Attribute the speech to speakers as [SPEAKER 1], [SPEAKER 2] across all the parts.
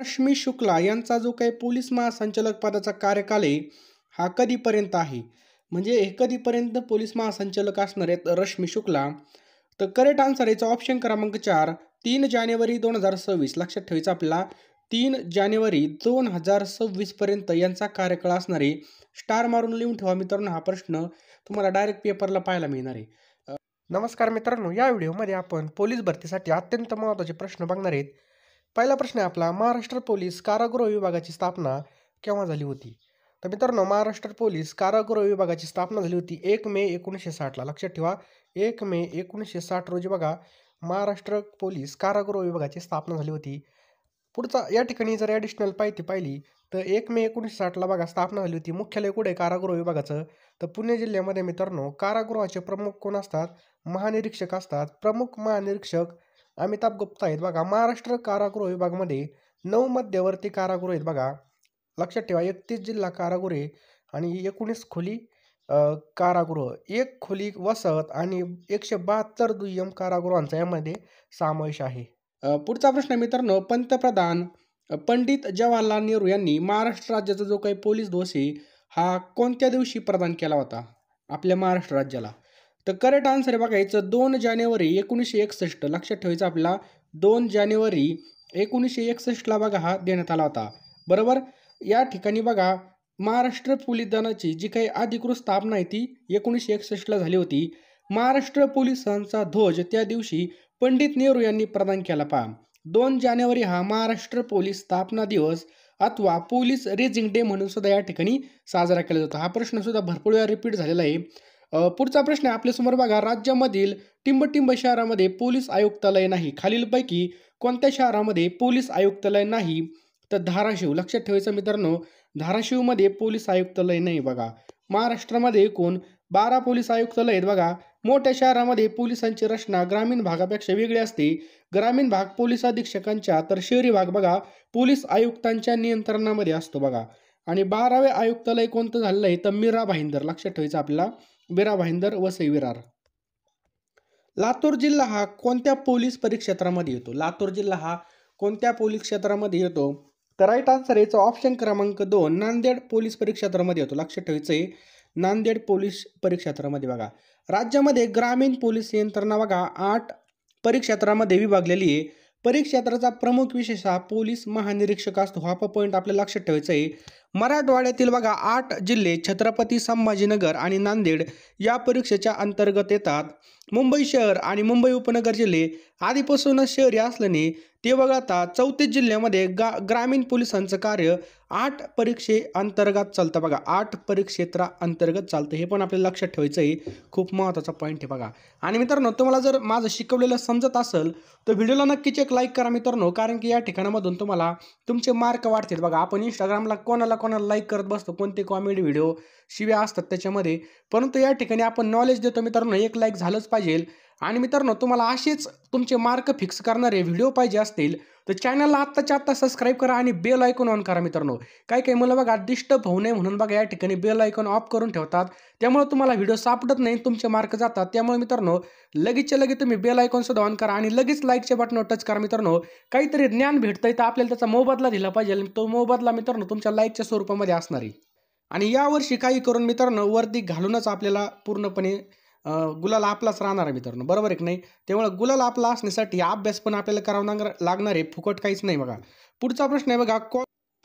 [SPEAKER 1] रश्मी शुक्ला यांचा जो काही पोलीस महासंचालक पदाचा कार्यकाल आहे हा कधीपर्यंत आहे? म्हणजे हे कधीपर्यंत पोलीस महासंचालक असणार आहेत रश्मी शुक्ला? तर करेक्ट आन्सर याचा ऑप्शन क्रमांक 4 3 जानेवारी 2026. लक्षात ठेवायचं आपल्याला 3 जानेवारी 2026 पर्यंत यांचा कार्यकाळ असणार आहे. स्टार मारून लिहून ठेवा मित्रांनो, हा प्रश्न तुम्हाला डायरेक्ट पेपरला पाहायला मिळणार आहे. नमस्कार मित्रांनो, या व्हिडिओमध्ये आपण पोलीस भरतीसाठी अत्यंत महत्त्वाचे प्रश्न बघणार आहेत. पहिला प्रश्न आहे आपला, महाराष्ट्र पोलीस कारागृह विभागाची स्थापना केव्हा झाली होती? तर मित्रांनो, महाराष्ट्र पोलीस कारागृह विभागाची स्थापना झाली होती 1 मे 1960ला. लक्षात ठेवा, 1 मे 1960 रोजी बघा महाराष्ट्र पोलीस कारागृह विभागाची स्थापना झाली होती. पुढचा या ठिकाणी जर ॲडिशनल माहिती पाहिली तर 1 मे 1960ला बघा स्थापना झाली होती. मुख्यालय कुठे कारागृह विभागाचं? तर पुणे जिल्ह्यामध्ये. मित्रांनो, कारागृहाचे प्रमुख कोण असतात? महानिरीक्षक असतात. प्रमुख महानिरीक्षक अमिताभ गुप्ता आहेत. बघा महाराष्ट्र कारागृह विभागामध्ये 9 मध्यवर्ती कारागृह आहेत. बघा लक्षात ठेवा, 31 जिल्हा कारागृह आणि 19 खोली कारागृह, 1 खोली वसत आणि 172 दुय्यम कारागृहांचा यामध्ये समावेश आहे. पुढचा प्रश्न मित्रांनो, पंतप्रधान पंडित जवाहरलाल नेहरू यांनी महाराष्ट्र राज्याचा जो काही पोलीस ध्वज आहे हा कोणत्या दिवशी प्रदान केला होता आपल्या महाराष्ट्र राज्याला? तर करेक्ट आन्सर आहे बघा याचं 2 जानेवारी 1961. लक्षात ठेवायचं आपला 2 जानेवारी 1961ला बघा हा देण्यात आला होता. बरोबर. या ठिकाणी बघा महाराष्ट्र पोलीस दलाची जी काही अधिकृत स्थापना आहे ती 1961ला झाली होती. महाराष्ट्र पोलिसांचा ध्वज त्या दिवशी पंडित नेहरू यांनी प्रदान केला. पहा, 2 जानेवारी हा महाराष्ट्र पोलीस स्थापना दिवस अथवा पोलीस रेजिंग डे म्हणून सुद्धा या ठिकाणी साजरा केला जातो. हा प्रश्न सुद्धा भरपूर वेळा रिपीट झालेला आहे. पुढचा प्रश्न आहे आपल्यासमोर बघा, राज्यामधील टिंबटिंब शहरामध्ये पोलीस आयुक्तालय नाही. खालीलपैकी कोणत्या शहरामध्ये पोलीस आयुक्तालय नाही? तर धाराशिव. लक्षात ठेवायचं मित्रांनो, धाराशिवमध्ये पोलीस आयुक्तालय नाही. बघा महाराष्ट्रामध्ये एकूण 12 पोलीस आयुक्तालय आहेत. बघा मोठ्या शहरामध्ये पोलिसांची रचना ग्रामीण भागापेक्षा वेगळी असते. ग्रामीण भाग पोलीस अधीक्षकांच्या तर शहरी भाग बघा पोलीस आयुक्तांच्या नियंत्रणामध्ये असतो. बघा आणि 12वे आयुक्तालय कोणतं झालेलं आहे? तर मीरा भाईंदर. लक्षात ठेवायचं आपल्याला, मीरा भाईंदर वसई विरार. लातूर जिल्हा हा कोणत्या पोलीस परिक्षेत्रामध्ये येतो? लातूर जिल्हा हा कोणत्या पोलीस क्षेत्रामध्ये येतो? तर राईट आन्सर याचा ऑप्शन क्रमांक 2 नांदेड पोलीस परिक्षेत्रामध्ये येतो. लक्षात ठेवायचं आहे, नांदेड पोलीस परिक्षेत्रामध्ये. बघा राज्यामध्ये ग्रामीण पोलीस यंत्रणा बघा 8 परिक्षेत्रामध्ये विभागलेली आहे. परिक्षेत्राचा प्रमुख विशेष हा पोलीस महानिरीक्षक असतो. हा पॉईंट आपल्याला लक्षात ठेवायचा आहे. मराठवाड्यातील बघा 8 जिल्हे छत्रपती संभाजीनगर आणि नांदेड या परीक्षेच्या अंतर्गत येतात. मुंबई शहर आणि मुंबई उपनगर जिल्हे आधीपासूनच शहरी असल्याने ते वगळता 34 जिल्ह्यामध्ये ग्रामीण पोलिसांचं कार्य 8 परीक्षे अंतर्गत चालतं. बघा 8 परिक्षेत्रा अंतर्गत चालतं. हे पण आपल्याला लक्षात ठेवायचं आहे, खूप महत्त्वाचा पॉईंट आहे. बघा आणि मित्रांनो, तुम्हाला जर माझं शिकवलेलं समजत असेल तर व्हिडिओला नक्कीच एक लाईक करा मित्रांनो, कारण की या ठिकाणामधून तुम्हाला तुमचे मार्क वाढतील. बघा आपण इंस्टाग्रामला कोणाला लाईक करत बसतो, कोणते कॉमेडी व्हिडिओ शिव्या असतात त्याच्यामध्ये, परंतु या ठिकाणी आपण नॉलेज देतो मित्रांनो. एक लाईक झालंच पाहिजे. आणि मित्रांनो, तुम्हाला असेच तुमचे मार्क फिक्स करणारे व्हिडिओ पाहिजे असतील तर चॅनलला आत्ताच्या आत्ता सबस्क्राईब करा आणि बेल आयकॉन ऑन करा मित्रांनो. काही मुलं बघा डिस्टर्ब होऊ नये म्हणून बघा या ठिकाणी बेल आयकॉन ऑफ करून ठेवतात, त्यामुळे तुम्हाला व्हिडिओ सापडत नाही, तुमचे मार्क जातात. त्यामुळे मित्रांनो लगेचच्या लगेच तुम्ही बेल आयकॉन सुद्धा ऑन करा आणि लगेच लाईकच्या बटनवर टच करा मित्रांनो. काहीतरी ज्ञान भेटतंय तर आपल्याला त्याचा मोबदला दिला पाहिजे. तो मोबदला मित्रांनो तुमच्या लाईकच्या स्वरूपामध्ये असणार आहे. आणि यावर्षी काही करून मित्रांनो वर्दी घालूनच आपल्याला पूर्णपणे गुलाल आपलाच राहणार आहे मित्रांनो, बरोबर आहे की नाही? त्यामुळे गुलाल आपला असण्यासाठी अभ्यास पण आपल्याला करावा लागणार आहे, फुकट काहीच नाही. बघा पुढचा प्रश्न आहे बघा,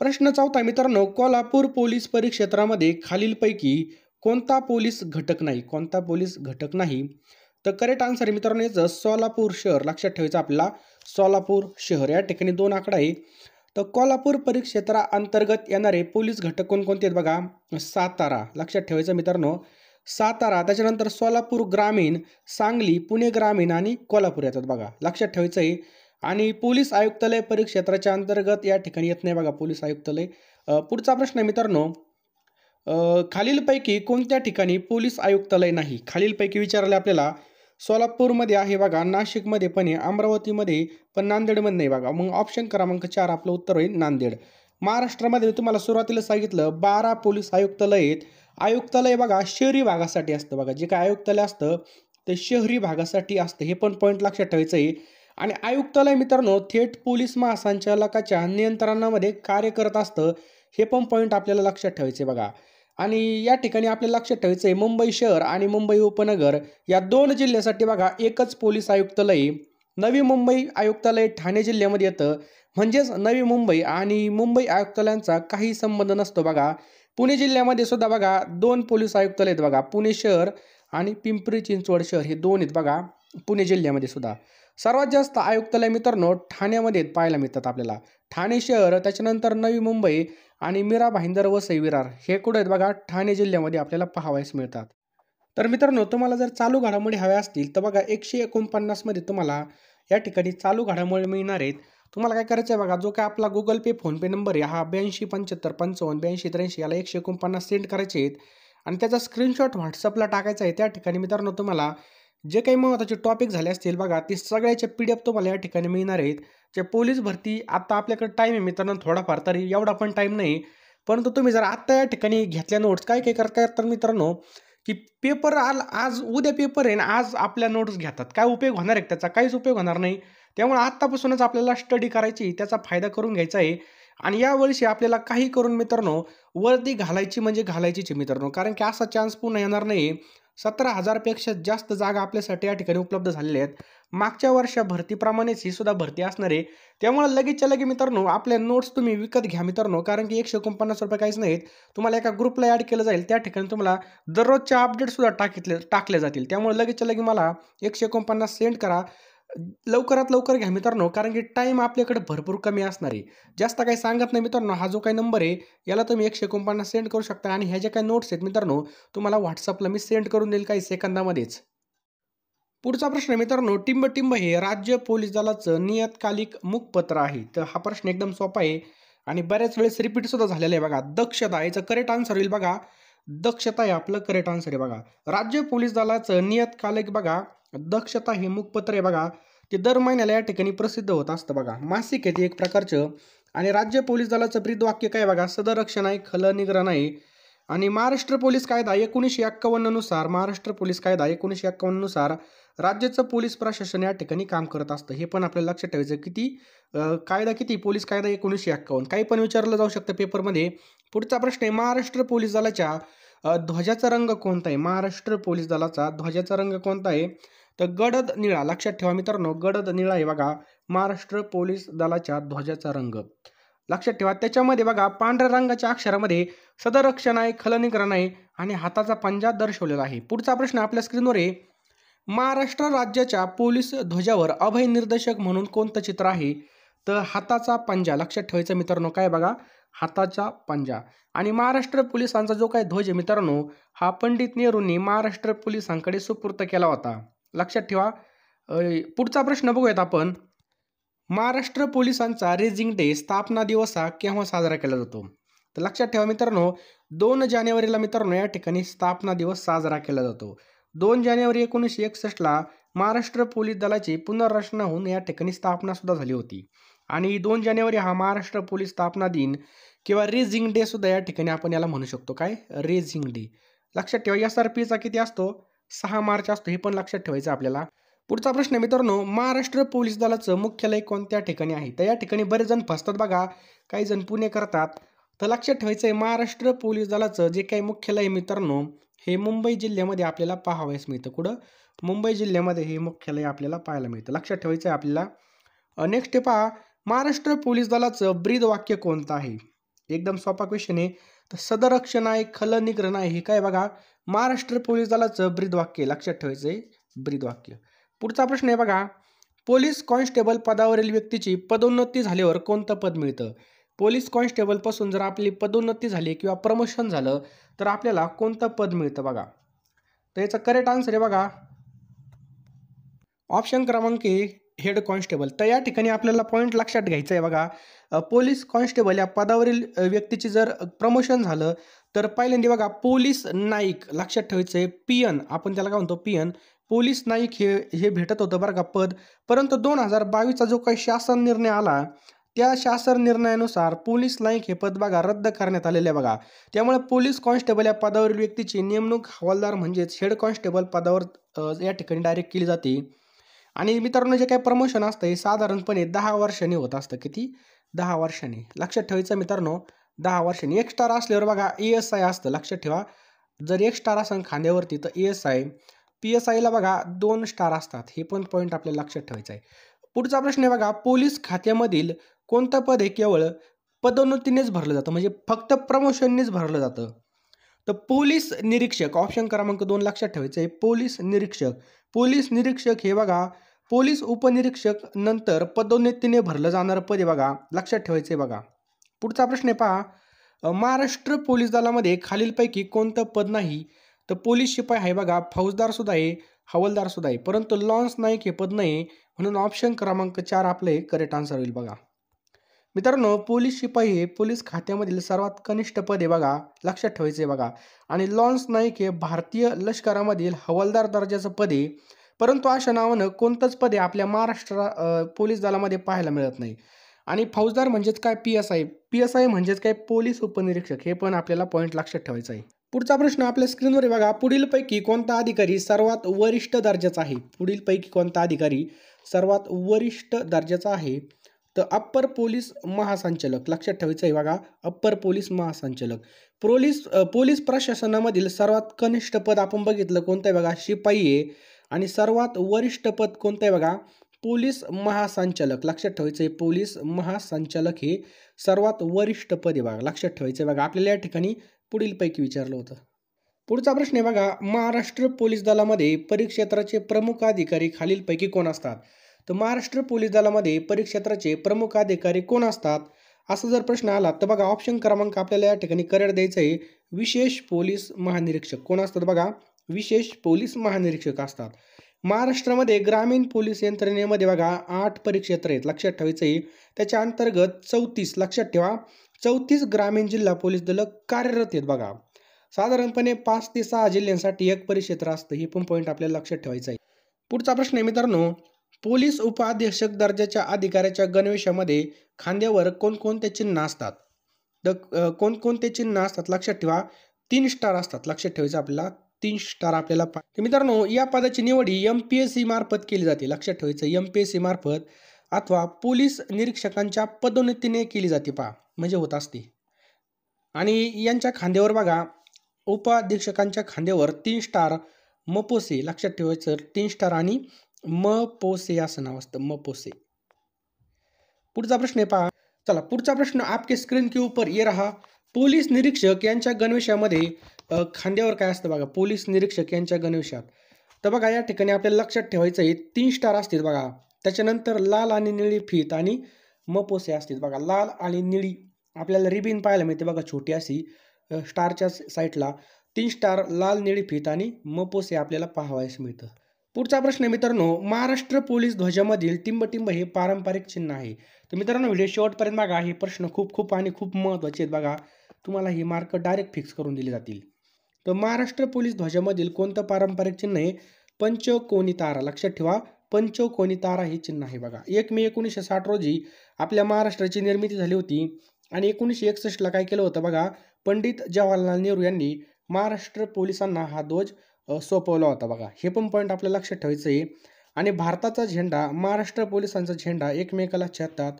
[SPEAKER 1] प्रश्न 4 मित्रांनो, कोल्हापूर पोलीस परिक्षेत्रामध्ये खालीलपैकी कोणता पोलीस घटक नाही? कोणता पोलीस घटक नाही? तर करेक्ट आन्सर आहे मित्रांनो याचं सोलापूर शहर. लक्षात ठेवायचं आपल्याला, सोलापूर शहर. या ठिकाणी 2 आकडा आहे. तर कोल्हापूर परिक्षेत्रा अंतर्गत येणारे पोलीस घटक कोणकोणते आहेत? बघा सातारा. लक्षात ठेवायचं मित्रांनो, सातारा, त्याच्यानंतर सोलापूर ग्रामीण, सांगली, पुणे ग्रामीण आणि कोल्हापूर येतात. बघा लक्षात ठेवायचं आहे. आणि पोलीस आयुक्तालय परिक्षेत्राच्या अंतर्गत या ठिकाणी येत नाही बघा पोलीस आयुक्तालय. पुढचा प्रश्न आहे मित्रांनो, खालीलपैकी कोणत्या ठिकाणी पोलीस आयुक्तालय नाही? खालीलपैकी विचारले आपल्याला. सोलापूरमध्ये आहे बघा, नाशिकमध्ये पण आहे, अमरावतीमध्ये पण, नांदेडमध्ये नाही. बघा मग ऑप्शन क्रमांक 4 आपलं उत्तर होईल नांदेड. महाराष्ट्रामध्ये तुम्हाला सुरुवातीला सांगितलं 12 पोलीस आयुक्तालय आहेत. आयुक्तालय बघा शहरी भागासाठी असतं. बघा जे काय आयुक्तालय असतं ते शहरी भागासाठी असतं, हे पण पॉईंट लक्षात ठेवायचं आहे. आणि आयुक्तालय मित्रांनो थेट पोलीस महासंचालकाच्या नियंत्रणामध्ये कार्य करत असतं. हे पण पॉईंट आपल्याला लक्षात ठेवायचे बघा. आणि या ठिकाणी आपल्याला लक्षात ठेवायचं आहे मुंबई शहर आणि मुंबई उपनगर या 2 जिल्ह्यासाठी बघा एकच पोलीस आयुक्तालय. नवी मुंबई आयुक्तालय ठाणे जिल्ह्यामध्ये येतं. म्हणजेच नवी मुंबई आणि मुंबई आयुक्तालयांचा काही संबंध नसतो बघा. पुणे जिल्ह्यामध्ये सुद्धा बघा 2 पोलीस आयुक्तालय आहेत बघा. पुणे शहर आणि पिंपरी चिंचवड शहर हे 2 आहेत बघा पुणे जिल्ह्यामध्ये सुद्धा. सर्वात जास्त आयुक्तालय मित्रांनो ठाण्यामध्ये पाहायला मिळतात आपल्याला. ठाणे शहर, त्याच्यानंतर नवी मुंबई आणि मीरा भाईंदर वसई विरार हे कुठे आहेत बघा ठाणे जिल्ह्यामध्ये आपल्याला पाहावयास मिळतात. तर मित्रांनो तुम्हाला जर चालू घडामोडी हव्या असतील तर बघा 149 मध्ये तुम्हाला या ठिकाणी चालू घडामोडी मिळणार आहेत. तुम्हाला काय करायचं आहे बघा, जो काय आपला गुगल पे फोनपे नंबर आहे हा 82 75 55 82 83 याला 149 सेंड करायचे आहेत आणि त्याचा स्क्रीनशॉट व्हॉट्सअपला टाकायचा आहे. त्या ठिकाणी मित्रांनो तुम्हाला जे काही महत्त्वाचे टॉपिक झाले असतील बघा ते सगळ्याचे PDF तुम्हाला या ठिकाणी मिळणार आहेत. जे पोलीस भरती आता आपल्याकडे टाईम आहे मित्रांनो थोडाफार, तरी एवढा पण टाईम नाही, परंतु तुम्ही जर आत्ता या ठिकाणी घेतल्या नोट्स काय काय करता तर मित्रांनो की पेपर आज उद्या पेपर आहे ना, आज आपल्या नोट्स घेतात. काय उपयोग होणार आहे त्याचा? काहीच उपयोग होणार नाही. त्यामुळे आत्तापासूनच आपल्याला स्टडी करायची, त्याचा फायदा करून घ्यायचा आहे. आणि यावर्षी आपल्याला काही करून मित्रांनो वर्दी घालायची म्हणजे घालायचीच आहे मित्रांनो, कारण की असा चान्स पुन्हा येणार नाही. 17,000 पेक्षा जास्त जागा आपल्यासाठी या ठिकाणी उपलब्ध झालेल्या आहेत. मागच्या वर्षा भरतीप्रमाणेच ही सुद्धा भरती असणार आहे. त्यामुळे लगेचच्या लगे मित्रांनो आपल्या नोट्स तुम्ही विकत घ्या मित्रांनो, कारण की 149 रुपये काहीच नाहीत. तुम्हाला एका ग्रुपला ॲड केलं जाईल, त्या ठिकाणी तुम्हाला दररोजच्या अपडेटसुद्धा टाकले जातील. त्यामुळे लगेचच्या लगे मला 149 सेंड करा. लवकरात लवकर घ्या मित्रांनो, कारण की टाईम आपल्याकडे भरपूर कमी असणार आहे. जास्त काही सांगत नाही मित्रांनो. हा जो काही नंबर आहे याला तुम्ही 149 सेंड करू शकता आणि ह्या ज्या काही नोट्स आहेत मित्रांनो तुम्हाला व्हॉट्सअपला मी सेंड करून देईल काही सेकंदामध्येच. पुढचा प्रश्न मित्रांनो, टिंब हे राज्य पोलीस दलाचं नियतकालिक मुखपत्र आहे. तर हा प्रश्न एकदम सोपा आहे आणि बऱ्याच वेळेस रिपीट सुद्धा झालेला आहे बघा. दक्षता याचं करेक्ट आन्सर होईल बघा. दक्षता हे आपलं करेक्ट आन्सर आहे बघा. राज्य पोलीस दलाचं नियतकालिक बघा दक्षता हे मुखपत्र आहे बघा. ते दर महिन्याला या ठिकाणी प्रसिद्ध होत असतं बघा. मासिक आहे ते एक प्रकारचं. आणि राज्य पोलीस दलाचं ब्रीदवाक्य काय बघा, सदरक्षण आहे, खलनिग्रह आहे. आणि महाराष्ट्र पोलीस कायदा 1951 नुसार महाराष्ट्र पोलीस कायदा 1951 नुसार राज्याचं पोलीस प्रशासन या ठिकाणी काम करत असतं. हे पण आपल्याला लक्षात ठेवायचं. किती कायदा किती पोलीस कायदा 1951 काही पण विचारलं जाऊ शकतं पेपरमध्ये. पुढचा प्रश्न आहे, महाराष्ट्र पोलीस दलाच्या ध्वजाचा रंग कोणता आहे? महाराष्ट्र पोलीस दलाचा ध्वजाचा रंग कोणता आहे? तर गडद निळा. लक्षात ठेवा मित्रांनो, गडद निळा आहे बघा महाराष्ट्र पोलीस दलाच्या ध्वजाचा रंग. लक्षात ठेवा. त्याच्यामध्ये बघा पांढऱ्या रंगाच्या अक्षरामध्ये सदरक्षण आहे, खलनिग्रह आहे आणि हाताचा पंजा दर्शवलेला आहे. पुढचा प्रश्न आपल्या स्क्रीनवर आहे, महाराष्ट्र राज्याच्या पोलीस ध्वजावर अभय निर्देशक म्हणून कोणतं चित्र आहे? तर हाताचा पंजा. लक्षात ठेवायचं मित्रांनो, काय बघा हाताचा पंजा. आणि महाराष्ट्र पोलिसांचा जो काही ध्वज आहे मित्रांनो हा पंडित नेहरूंनी महाराष्ट्र पोलिसांकडे सुपूर्त केला होता. लक्षात ठेवा. पुढचा प्रश्न बघूयात आपण, महाराष्ट्र पोलिसांचा रेझिंग डे स्थापना दिवस हा केव्हा साजरा केला जातो? तर लक्षात ठेवा मित्रांनो 2 जानेवारीला मित्रांनो या ठिकाणी स्थापना दिवस साजरा केला जातो. 2 जानेवारी 1961ला महाराष्ट्र पोलीस दलाची पुनर्रचना होऊन या ठिकाणी स्थापना सुद्धा झाली होती. आणि 2 जानेवारी हा महाराष्ट्र पोलीस स्थापना दिन किंवा रेझिंग डे सुद्धा या ठिकाणी आपण याला म्हणू शकतो. काय? Raising day. लक्षात ठेवा. SRPचा किती असतो? 6 मार्च असतो. हे पण लक्षात ठेवायचं आपल्याला. पुढचा प्रश्न मित्रांनो, महाराष्ट्र पोलीस दलाचं मुख्यालय कोणत्या ठिकाणी आहे? तर या ठिकाणी बरेच जण फसतात बघा. काही जण पुणे करतात. तर लक्षात ठेवायचं आहे महाराष्ट्र पोलीस दलाचं जे काही मुख्यालय मित्रांनो हे मुंबई जिल्ह्यामध्ये आपल्याला पाहावयास मिळतं. कुठं? मुंबई जिल्ह्यामध्ये हे मुख्यालय आपल्याला पाहायला मिळतं. लक्षात ठेवायचं आहे आपल्याला. नेक्स्ट पहा, महाराष्ट्र पोलीस दलाचं ब्रीदवाक्य कोणतं आहे? एकदम सोपा क्वेश्चन आहे. तर सदरक्षण आहे, खलनिग्रह आहे. हे काय बघा महाराष्ट्र पोलीस दलाचं ब्रीदवाक्य. लक्षात ठेवायचं आहे ब्रीदवाक्य. पुढचा प्रश्न आहे बघा, पोलीस कॉन्स्टेबल पदावरील व्यक्तीची पदोन्नती झाल्यावर कोणतं पद मिळतं? पोलीस कॉन्स्टेबल पासून जर आपली पदोन्नती झाली किंवा प्रमोशन झालं तर आपल्याला कोणतं पद मिळतं बघा? तर याचा करेक्ट आन्सर आहे बघा ऑप्शन क्रमांक ए हेड कॉन्स्टेबल. तर या ठिकाणी आपल्याला पॉईंट लक्षात घ्यायचं आहे बघा. पोलीस कॉन्स्टेबल या पदावरील व्यक्तीची जर प्रमोशन झालं तर पहिल्यांदा बघा पोलीस नाईक. लक्षात ठेवायचं आहे पियन, आपण त्याला काय म्हणतो पियन. पोलीस नाईक हे भेटत होतं बरं का पद. परंतु 2022चा जो काही शासन निर्णय आला त्या शासन निर्णयानुसार पोलीस नाईक हे पद बघा रद्द करण्यात आलेले आहे बघा. त्यामुळे पोलीस कॉन्स्टेबल या पदावरील व्यक्तीची नेमणूक हवालदार म्हणजेच हेड कॉन्स्टेबल पदावर या ठिकाणी डायरेक्ट केली जाते. आणि मित्रांनो जे काही प्रमोशन असतं हे साधारणपणे 10 वर्षांनी होत असतं. किती? 10 वर्षांनी. लक्षात ठेवायचं मित्रांनो, 10 वर्षांनी. 1 स्टार असल्यावर बघा ESI असतं, लक्षात ठेवा. जर 1 स्टार असेल खांद्यावरती तर ESI. PSIला बघा 2 स्टार असतात. हे पण पॉईंट आपल्याला लक्षात ठेवायचं आहे. पुढचा प्रश्न आहे बघा, पोलीस खात्यामधील कोणतं पद हे केवळ पदोन्नतीनेच भरलं जातं, म्हणजे फक्त प्रमोशननेच भरलं जातं? तर पोलीस निरीक्षक, ऑप्शन क्रमांक 2 लक्षात ठेवायचं आहे. पोलीस निरीक्षक. पोलीस निरीक्षक हे बघा पोलीस उपनिरीक्षक नंतर पदोन्नतीने भरलं जाणारं पद आहे बघा, लक्षात ठेवायचं आहे बघा. पुढचा प्रश्न आहे पहा, महाराष्ट्र पोलीस दलामध्ये खालीलपैकी कोणतं पद नाही? तर पोलीस शिपाई आहे बघा, फौजदार सुद्धा आहे, हवालदार सुद्धा आहे, परंतु लॉन्स नाईक हे पद नाही, म्हणून ऑप्शन क्रमांक 4 आपले करेक्ट आन्सर होईल बघा. मित्रांनो पोलीस शिपाई हे पोलीस खात्यामधील सर्वात कनिष्ठ पद आहे बघा, लक्षात ठेवायचं आहे बघा. आणि लॉन्स नाईक हे भारतीय लष्करामधील हवालदार दर्जाचं पद आहे, परंतु अशा नावानं कोणतंच पद आहे आपल्या महाराष्ट्र पोलीस दलामध्ये पाहायला मिळत नाही. आणि फौजदार म्हणजेच काय? PSI म्हणजेच काय? पोलीस उपनिरीक्षक. हे पण आपल्याला पॉईंट लक्षात ठेवायचं आहे. पुढचा प्रश्न आपल्या स्क्रीनवर आहे बघा, पुढीलपैकी कोणता अधिकारी सर्वात वरिष्ठ दर्जाचा आहे? पुढीलपैकी कोणता अधिकारी सर्वात वरिष्ठ दर्जाचा आहे? तर अप्पर पोलीस महासंचालक, लक्षात ठेवायचं आहे बघा, अप्पर पोलीस महासंचालक. पोलीस प्रशासनामधील सर्वात कनिष्ठ पद आपण बघितलं कोणतं आहे बघा, शिपाई आहे. आणि सर्वात वरिष्ठ पद कोणतं आहे बघा, पोलीस महासंचालक. लक्षात ठेवायचं आहे, पोलीस महासंचालक हे सर्वात वरिष्ठ पद आहे बघा, लक्षात ठेवायचं आहे बघा. आपल्याला या ठिकाणी पुढीलपैकी विचारलं होतं. पुढचा प्रश्न आहे बघा, महाराष्ट्र पोलीस दलामध्ये परिक्षेत्राचे प्रमुख अधिकारी खालीलपैकी कोण असतात? तर महाराष्ट्र पोलीस दलामध्ये परिक्षेत्राचे प्रमुख अधिकारी कोण असतात? असा जर प्रश्न आला तर बघा ऑप्शन क्रमांक आपल्याला या ठिकाणी करेक्ट द्यायचं आहे. विशेष पोलीस महानिरीक्षक. कोण असतात बघा? विशेष पोलीस महानिरीक्षक असतात. महाराष्ट्रामध्ये ग्रामीण पोलीस यंत्रणेमध्ये बघा 8 परिक्षेत्र आहेत, लक्षात ठेवायचं आहे. त्याच्या अंतर्गत 34, लक्षात ठेवा, 34 ग्रामीण जिल्हा पोलीस दल कार्यरत आहेत बघा. साधारणपणे 5 ते 6 जिल्ह्यांसाठी एक परिक्षेत्र असतं, हे पण पॉईंट आपल्याला लक्षात ठेवायचं आहे. पुढचा प्रश्न आहे मित्रांनो, पोलीस उपअधीक्षक दर्जाच्या अधिकाऱ्याच्या गणवेशामध्ये खांद्यावर कोणकोणते चिन्ह असतात? तर कोणकोणते चिन्ह असतात? लक्षात ठेवा, 3 स्टार असतात, लक्षात ठेवायचं आपल्याला. 3 स्टार आपल्याला. तर मित्रांनो या पदाची निवड MPSC मार्फत केली जाते, लक्षात ठेवायचं, MPSC मार्फत अथवा पोलीस निरीक्षकांच्या पदोन्नतीने केली जाते पहा, म्हणजे होत असते. आणि यांच्या खांद्यावर बघा, उपअधीक्षकांच्या खांद्यावर 3 स्टार मपोसे, लक्षात ठेवायचं, 3 स्टार आणि मपोसे असं नाव असतं, मपोसे. पुढचा प्रश्न आहे पहा. चला पुढचा प्रश्न आपके स्क्रीन के ऊपर ये रहा. पोलीस निरीक्षक यांच्या गणवेशामध्ये खांद्यावर काय असतं बघा, पोलीस निरीक्षक यांच्या गणवेशात. तर बघा या ठिकाणी आपल्याला लक्षात ठेवायचं आहे, 3 स्टार असतील बघा. त्याच्यानंतर लाल आणि निळी फीत आणि मपोसे असतील बघा. लाल आणि निळी आपल्याला रिबीन पाहायला मिळते बघा, छोटी अशी स्टारच्या साईडला. 3 स्टार, लाल निळी फीत आणि मपोसे आपल्याला पाहावयास मिळतं. पुढचा प्रश्न मित्रांनो, महाराष्ट्र पोलीस ध्वजामधील टिंबटिंब हे पारंपरिक चिन्ह आहे. तर मित्रांनो व्हिडिओ शेवटपर्यंत बघा, हे प्रश्न खूप आणि खूप महत्त्वाचे आहेत बघा. तुम्हाला हे मार्क डायरेक्ट फिक्स करून दिले जातील. तर महाराष्ट्र पोलीस ध्वजामधील कोणतं पारंपरिक चिन्ह आहे? पंचकोनी तारा, लक्षात ठेवा, पंचकोनी तारा हे चिन्ह आहे बघा. 1 मे 1960 रोजी आपल्या महाराष्ट्राची निर्मिती झाली होती आणि 1961ला काय केलं होतं बघा, पंडित जवाहरलाल नेहरू यांनी महाराष्ट्र पोलिसांना हा ध्वज सोपवला होता बघा. हे पण पॉईंट आपल्याला लक्षात ठेवायचं आहे. आणि भारताचा झेंडा, महाराष्ट्र पोलिसांचा झेंडा एकमेकाला छेदतात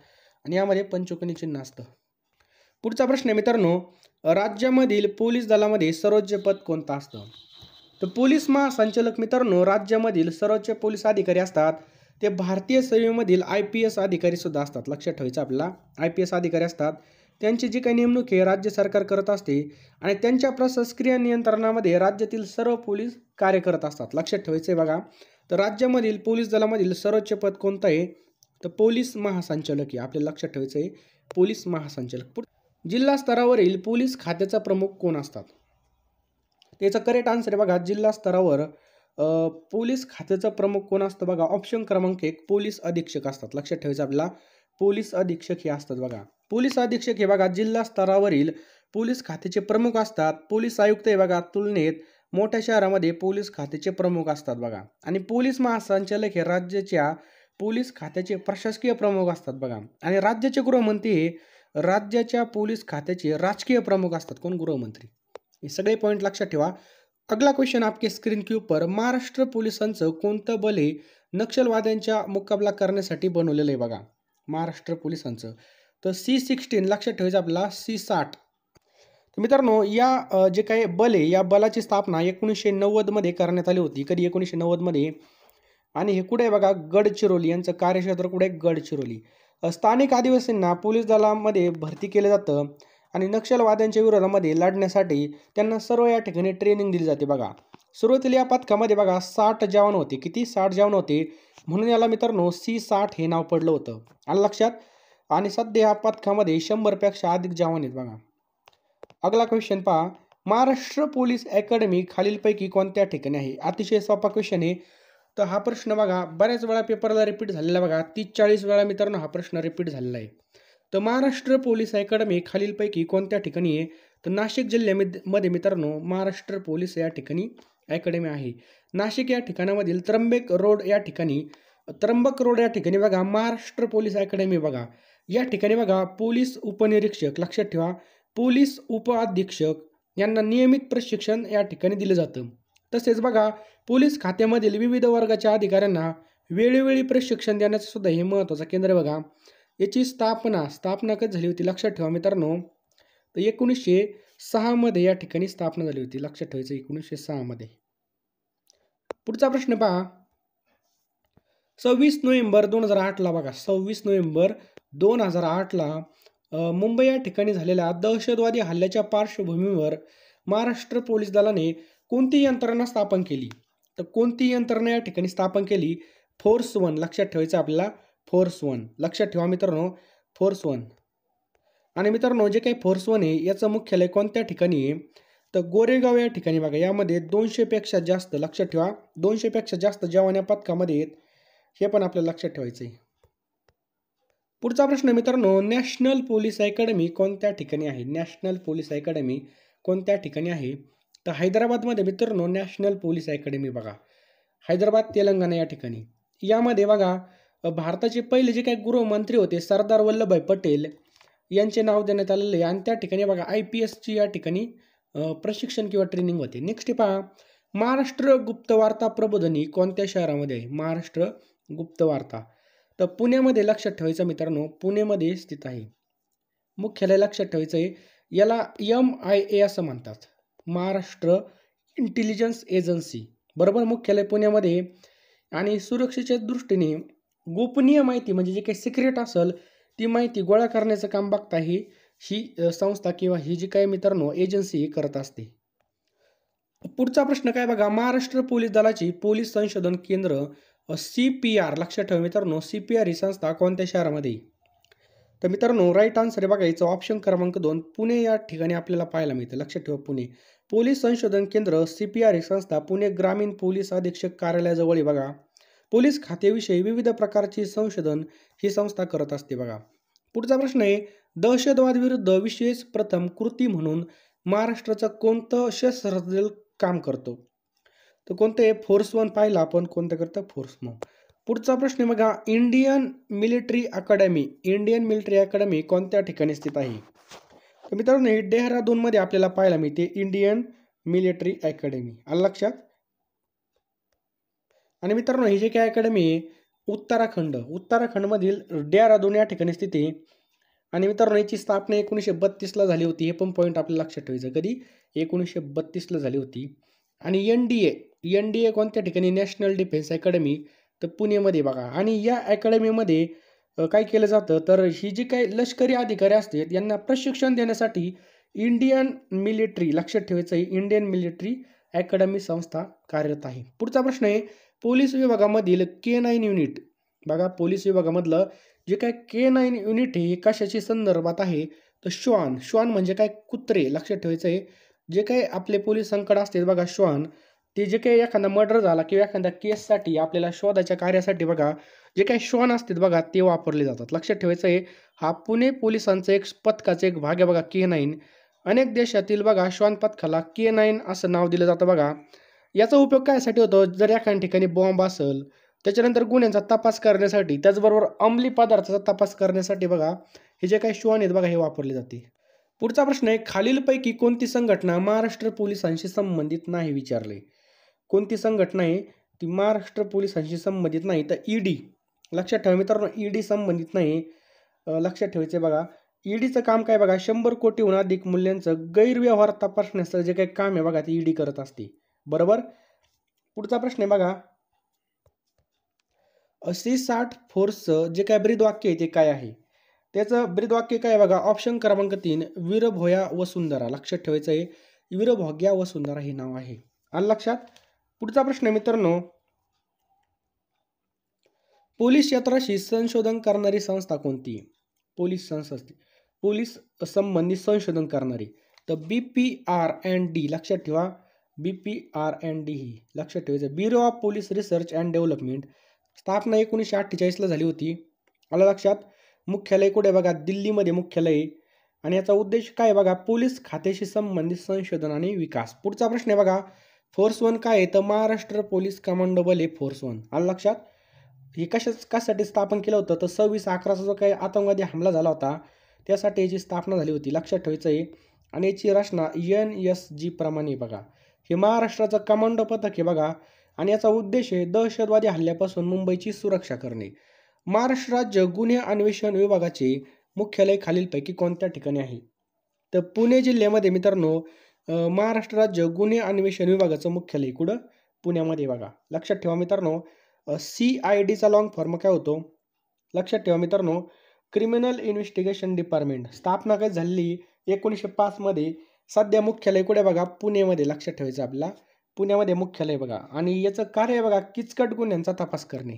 [SPEAKER 1] आणि यामध्ये पंचकोनी चिन्ह असतं. पुढचा प्रश्न आहे मित्रांनो, राज्यामधील पोलीस दलामध्ये सर्वोच्च पद कोणतं असतं? तर पोलीस महासंचालक मित्रांनो राज्यामधील सर्वोच्च पोलीस अधिकारी असतात. ते भारतीय सेवेमधील IPS अधिकारी सुद्धा असतात, लक्षात ठेवायचं आपल्याला. IPS अधिकारी असतात. त्यांची जी काही नेमणूक आहे राज्य सरकार करत असते आणि त्यांच्या प्रशासकीय नियंत्रणामध्ये राज्यातील सर्व पोलीस कार्य करत असतात, लक्षात ठेवायचं आहे बघा. तर राज्यामधील पोलीस दलामधील सर्वोच्च पद कोणतं आहे? तर पोलीस महासंचालक आहे, आपल्याला लक्षात ठेवायचं आहे, पोलीस महासंचालक. जिल्हा स्तरावरील पोलीस खात्याचा प्रमुख कोण असतात? त्याचं करेक्ट आन्सर आहे बघा, जिल्हा स्तरावर पोलीस खात्याचा प्रमुख कोण असतं बघा, ऑप्शन क्रमांक 1 पोलीस अधीक्षक असतात, लक्षात ठेवायचं आपल्याला. पोलीस अधीक्षक हे असतात बघा. पोलीस अधीक्षक हे बघा जिल्हा स्तरावरील पोलीस खात्याचे प्रमुख असतात. पोलीस आयुक्त हे बघा तुलनेत मोठ्या शहरामध्ये पोलीस खात्याचे प्रमुख असतात बघा. आणि पोलीस महासंचालक हे राज्याच्या पोलीस खात्याचे प्रशासकीय प्रमुख असतात बघा. आणि राज्याचे गृहमंत्री हे राज्याच्या पोलीस खात्याचे राजकीय प्रमुख असतात. कोण? गृहमंत्री. हे सगळे पॉईंट लक्षात ठेवा. अगला क्वेश्चन आपके स्क्रीन के ऊपर, महाराष्ट्र पोलिसांचं कोणतं बल हे नक्षलवाद्यांच्या मुकाबला करण्यासाठी बनवलेलं आहे बघा. महाराष्ट्र पोलिसांचं तर C16 लक्षात ठेवायचं आपल्याला, C60. तर मित्रांनो या जे काही बल आहे या बलाची स्थापना 1990 मध्ये करण्यात आली होती. कधी 1990 मध्ये. आणि हे कुठे आहे बघा, गडचिरोली. यांचं कार्यक्षेत्र कुठे आहे, गडचिरोली. स्थानिक आदिवासींना पोलीस दलामध्ये भरती केलं जातं आणि नक्षलवाद्यांच्या विरोधामध्ये लढण्यासाठी त्यांना सर्व या ठिकाणी ट्रेनिंग दिली जाते बघा. सुरुवातीला या पथकामध्ये बघा 60 जवान होते. किती? 60 जवान होते. म्हणून याला मित्रांनो C60 हे नाव पडलं होतं. आलं लक्षात. आणि सध्या या पथकामध्ये 100 पेक्षा अधिक जवान आहेत बघा. अगला क्वेश्चन पहा, महाराष्ट्र पोलीस अकॅडमी खालीलपैकी कोणत्या ठिकाणी आहे? अतिशय सोपा क्वेश्चन आहे. तर हा प्रश्न बघा बऱ्याच वेळा पेपरला रिपीट झालेला बघा. 30-40 वेळा मित्रांनो हा प्रश्न रिपीट झालेला आहे. तर महाराष्ट्र पोलीस अकॅडमी खालीलपैकी कोणत्या ठिकाणी आहे? तर नाशिक जिल्ह्यामध्ये मित्रांनो महाराष्ट्र पोलीस या ठिकाणी अकॅडमी आहे. नाशिक या ठिकाणामधील त्र्यंबक रोड या ठिकाणी बघा महाराष्ट्र पोलीस अकॅडमी बघा. या ठिकाणी बघा पोलीस उपनिरीक्षक, लक्षात ठेवा, पोलीस उपअधीक्षक यांना नियमित प्रशिक्षण या ठिकाणी दिलं जातं. तसेच बघा पोलीस खात्यामधील विविध वर्गाच्या अधिकाऱ्यांना वेळोवेळी प्रशिक्षण देण्याचं सुद्धा हे महत्त्वाचं केंद्र आहे बघा. याची स्थापना कधी झाली होती? लक्षात ठेवा मित्रांनो, तर 1906 मध्ये या ठिकाणी स्थापना झाली होती. लक्षात ठेवायचं 1906 मध्ये. पुढचा प्रश्न पहा, 26 नोव्हेंबर 2008ला बघा, 26 नोव्हेंबर 2008ला मुंबई या ठिकाणी झालेल्या दहशतवादी हल्ल्याच्या पार्श्वभूमीवर महाराष्ट्र पोलीस दलाने कोणती यंत्रणा स्थापन केली? तर कोणती यंत्रणा या ठिकाणी स्थापन केली? फोर्स 1. लक्षात ठेवायचं आपल्याला, फोर्स 1. लक्षात ठेवा मित्रांनो, फोर्स 1. आणि मित्रांनो जे काही फोर्स 1 आहे याचं मुख्यालय कोणत्या ठिकाणी आहे? तर गोरेगाव या ठिकाणी बघा. यामध्ये 200 पेक्षा जास्त, लक्षात ठेवा, 200 पेक्षा जास्त जवान या पथकामध्ये आहेत. हे पण आपल्याला लक्षात ठेवायचं आहे. पुढचा प्रश्न मित्रांनो, नॅशनल पोलीस अकॅडमी कोणत्या ठिकाणी आहे? नॅशनल पोलीस अकॅडमी कोणत्या ठिकाणी आहे? तर हैदराबादमध्ये मित्रांनो नॅशनल पोलीस अकॅडमी बघा. हैदराबाद, तेलंगणा या ठिकाणी. यामध्ये बघा भारताचे पहिले जे काही गृहमंत्री होते सरदार वल्लभभाई पटेल यांचे नाव देण्यात आलेले आहे. आणि त्या ठिकाणी बघा IPSची या ठिकाणी प्रशिक्षण किंवा ट्रेनिंग होते. नेक्स्ट पहा, महाराष्ट्र गुप्तवार्ता प्रबोधिनी कोणत्या शहरामध्ये आहे? महाराष्ट्र गुप्तवार्ता तर पुण्यामध्ये, लक्षात ठेवायचं मित्रांनो, पुणेमध्ये स्थित आहे. मुख्यालय लक्षात ठेवायचं आहे. याला MIA असं म्हणतात, महाराष्ट्र इंटेलिजन्स एजन्सी, बरोबर. मुख्यालय पुण्यामध्ये. आणि सुरक्षेच्या दृष्टीने गोपनीय माहिती म्हणजे जे काही सिक्रेट असेल ती माहिती गोळा करण्याचं काम बघता ही संस्था किंवा ही जी काही मित्रांनो एजन्सी करत असते. पुढचा प्रश्न काय बघा, महाराष्ट्र पोलीस दलाची पोलीस संशोधन केंद्र CPR, लक्षात ठेवा मित्रांनो, CPR ही संस्था कोणत्या शहरामध्ये? तर मित्रांनो राईट आन्सर आहे बघा याचं ऑप्शन क्रमांक 2, पुणे या ठिकाणी आपल्याला पाहायला मिळतं. लक्षात ठेवा पुणे. पोलीस संशोधन केंद्र CPR ही संस्था पुणे ग्रामीण पोलीस अधीक्षक कार्यालयाजवळ आहे बघा. पोलीस खात्याविषयी विविध प्रकारचे संशोधन ही संस्था करत असते बघा. पुढचा प्रश्न आहे, दहशतवाद विरुद्ध विशेष प्रथम कृती म्हणून महाराष्ट्राचं कोणतं सशस्त्र दल काम करतो? तर कोणते? फोर्स 1 पाहिलं आपण, कोणतं करतं? फोर्स 1. पुढचा प्रश्न बघा, इंडियन मिलिटरी अकॅडमी कोणत्या ठिकाणी स्थित आहे? तर मित्रांनो हे डेहराडूनमध्ये आपल्याला पाहायला मिळते इंडियन मिलिटरी अकॅडमी. आलं लक्षात. आणि मित्रांनो ही जी काय अकॅडमी आहे उत्तराखंडमधील डेहराडून या ठिकाणी स्थित आहे. आणि मित्रांनो याची स्थापना 1932ला झाली होती. हे पण पॉईंट आपल्याला लक्षात ठेवायचं. कधी? 1932ला झाली होती. आणि NDA कोणत्या ठिकाणी? नॅशनल डिफेन्स अकॅडमी, तर पुणेमध्ये बघा. आणि या अकॅडमीमध्ये काय केलं जातं तर ही जी काही लष्करी अधिकारी असतात यांना प्रशिक्षण देण्यासाठी इंडियन मिलिटरी, लक्षात ठेवायचं आहे, इंडियन मिलिटरी अकॅडमी संस्था कार्यरत आहे. पुढचा प्रश्न आहे, पोलीस विभागामधील K9 युनिट बघा. पोलीस विभागामधलं जे काय K9 युनिट हे कशाची संदर्भात आहे? तर श्वान म्हणजे काय? कुत्रे. लक्षात ठेवायचं आहे. जे काही आपले पोलिसांकडे असते बघा श्वान, ते जे काही एखादा मर्डर झाला किंवा एखाद्या केससाठी आपल्याला शोधाच्या कार्यासाठी बघा जे काही श्वान असतात बघा ते वापरले जातात. लक्षात ठेवायचं आहे. हा पुणे पोलिसांचं एक पथकाचं एक भाग आहे बघा K9. अनेक देशातील बघा श्वान पथकाला K9 असं नाव दिलं जातं बघा. याचा उपयोग कायसाठी होतो? जर एखाद्या ठिकाणी बॉम्ब असेल, त्याच्यानंतर गुन्ह्यांचा तपास करण्यासाठी, त्याचबरोबर अंमली पदार्थाचा तपास करण्यासाठी बघा हे जे काही श्वान आहेत बघा हे वापरले जाते. पुढचा प्रश्न आहे, खालीलपैकी कोणती संघटना महाराष्ट्र पोलिसांशी संबंधित नाही विचारले. कोणती संघटना आहे ती महाराष्ट्र पोलिसांशी संबंधित नाही? तर ईडी. लक्षात ठेवा मित्रांनो, ईडी संबंधित नाही. लक्षात ठेवायचे बघा. ईडीचं काम काय बघा, 100 कोटीहून अधिक मूल्यांचं गैरव्यवहार तपासण्याचं जे काही काम आहे बघा ते ईडी करत असते. बरोबर. पुढचा प्रश्न आहे बघा, C60 फोर्सचं जे काय ब्रीदवाक्य आहे ते काय आहे? त्याचं ब्रीदवाक्य काय बघा, ऑप्शन क्रमांक 3 वीरभोया वसुंधरा. लक्षात ठेवायचं आहे, वीरभोग्या वसुंधरा हे नाव आहे. आलं लक्षात. पुढचा प्रश्न आहे मित्रांनो, पोलीस क्षेत्राशी संशोधन करणारी संस्था कोणती? पोलीस संबंधित संशोधन करणारी. तर BPR&D. लक्षात ठेवा, BPR&D ही लक्षात ठेवायचं. Bureau of police research and development. स्थापना 1948ला झाली होती. आलं लक्षात. मुख्यालय कुठे बघा, दिल्लीमध्ये मुख्यालय. आणि याचा उद्देश काय बघा, पोलीस खात्याशी संबंधित संशोधन आणि विकास. पुढचा प्रश्न आहे बघा, फोर्स 1 काय आहे? तर महाराष्ट्र पोलीस कमांडो बल आहे फोर्स 1. आलं लक्षात. हे कशासाठी स्थापन केलं होतं? तर 26/11चा जो काही आतंकवादी हमला झाला होता त्यासाठी याची स्थापना झाली होती. लक्षात ठेवायचं आहे. आणि याची रचना NSG प्रमाणे बघा. हे महाराष्ट्राचं कमांडो पथक आहे बघा. आणि याचा उद्देश आहे दहशतवादी हल्ल्यापासून मुंबईची सुरक्षा करणे. महाराष्ट्र राज्य गुन्हे अन्वेषण विभागाचे मुख्यालय खालीलपैकी कोणत्या ठिकाणी आहे? तर पुणे जिल्ह्यामध्ये मित्रांनो महाराष्ट्र राज्य गुन्हे अन्वेषण विभागाचं मुख्यालय कुठं? पुण्यामध्ये बघा. लक्षात ठेवा मित्रांनो, CIDचा लॉंग फॉर्म काय होतो? लक्षात ठेवा मित्रांनो, क्रिमिनल इन्व्हेस्टिगेशन डिपार्टमेंट. स्थापना काय झाली 1905 मध्ये. सध्या मुख्यालय कुठे बघा? पुण्यामध्ये. लक्षात ठेवायचं आपल्याला, पुण्यामध्ये मुख्यालय बघा. आणि याचं कार्य बघा किचकट गुन्ह्यांचा तपास करणे.